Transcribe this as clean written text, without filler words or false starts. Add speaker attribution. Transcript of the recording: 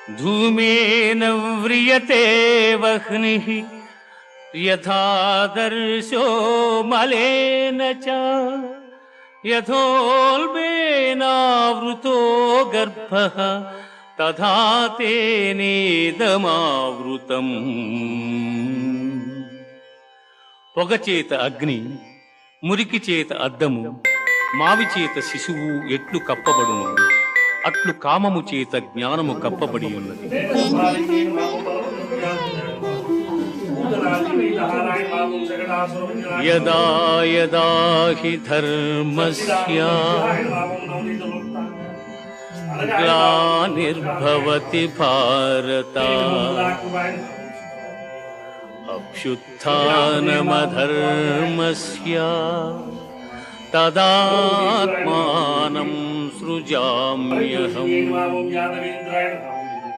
Speaker 1: धूमेन व्रियते वह्निः यथादर्शो मलेन च यथोल्बेनावृतो गर्भः तथा तेनेदमावृतम्। పొగచేత అగ్ని, మురికి చేత అద్దము, మావి చేత శిశువు ఎట్లు కప్పబడును అట్లు కామము చేత జ్ఞానము కప్పబడి ఉన్నది. యదా యదా హి ధర్మస్య గ్లానిర్భవతి భారత అభ్యుత్థానమధర్మస్య తదాత్మానం సృజామ్యహం.